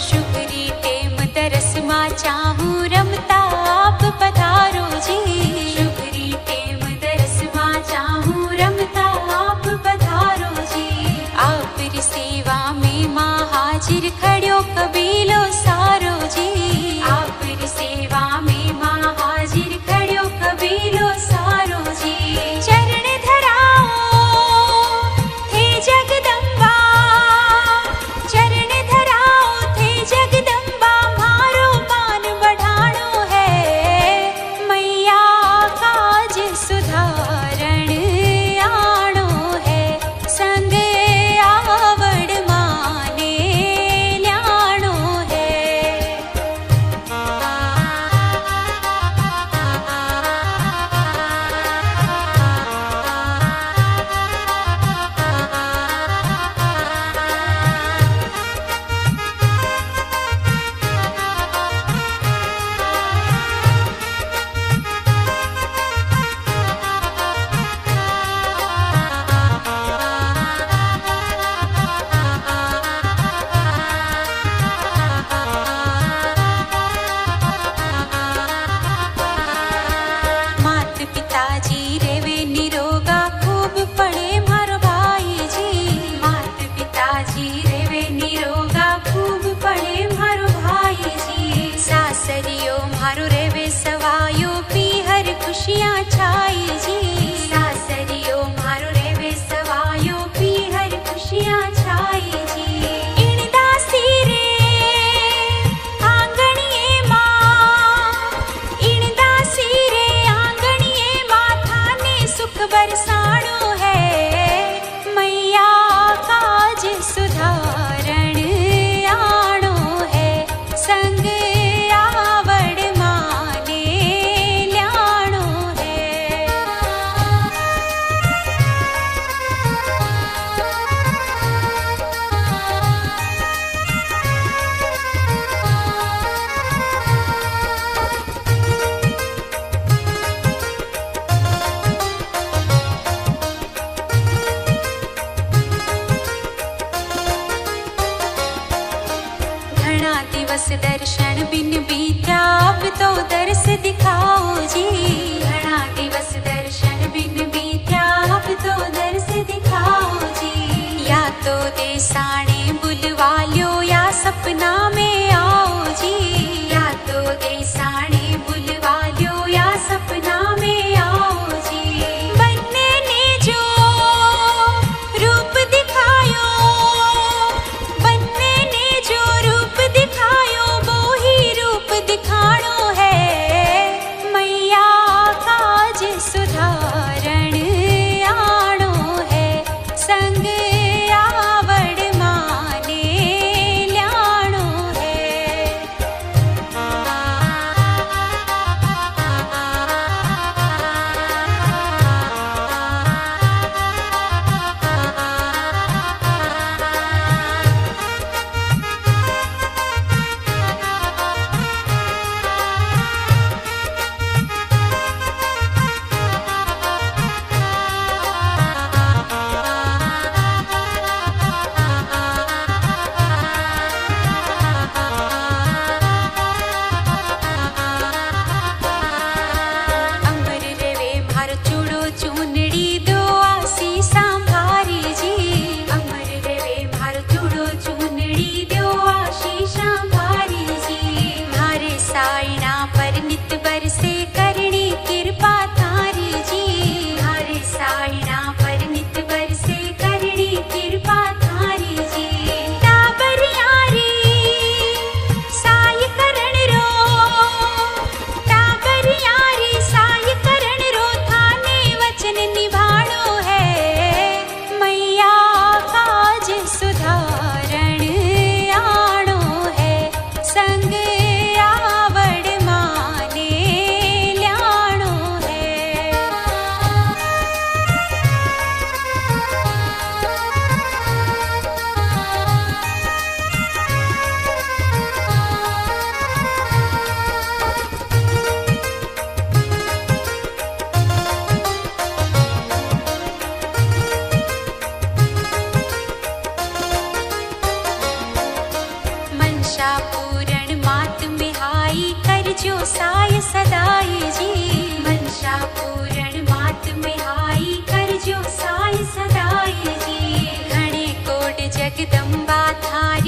शुभरी टेम दरस मां चाहूं रमता आप पधारो जी। शुभरी टेम दरस मां चाहूं रमता आप पधारो जी। आपरी सेवा में मां हाजिर खड़ो कबीलो सारो जी। आपरी सेवा में मां हाजिर खड़ो कबीलो सारो जी। चरण धराओ थे जगदम्बा, चरण धराओ थे जगदम्बा, मारो मान बढ़ाणो है। मैया काज सुधारण आणो है, संग आवड़ माने ल्याणो है। मात पिताजी रेवे निरोगा, खूब पढ़े मारो भाई जी। मात पिताजी रेवे निरोगा, खूब पढ़े मारो भाई जी। सासरियो मारो रेवे सवायो, पीहर खुशियाँ छाई जी। सासरियो मारो रेवे सवायो, पीहर खुशियाँ छाई जी। इण दासी रे आंगणिए मां, इण दासी रे आंगणिए माथा ने सुख बरसाणो है। मैया काज सुधारण आणो है, संग आवड़ माने ल्याणो है। घना दिवस दर्शन बिन बीत्या, अब तो दर्श दिखाओ जी। घना दिवस दर्शन बिन बीत्या, अब तो दर्श दिखाओ जी। या तो देसाणे बुलवा लो, या सपना में आओ जी। या तो देसाणे बुलवा लो, या सपना में आओ जी। बनने ने जो रूप दिखायो, बनने ने जो रूप दिखायो, वो ही रूप दिखाणो है। मैया काज सुधारण आणो है, संग आवड़ माने ल्याणो पूरण मात में हाई कर जो साय सदाई जी। मनसा पूरण मात में हाई कर जो साय सदाई जी। घणे कोट जगदम्बा थारी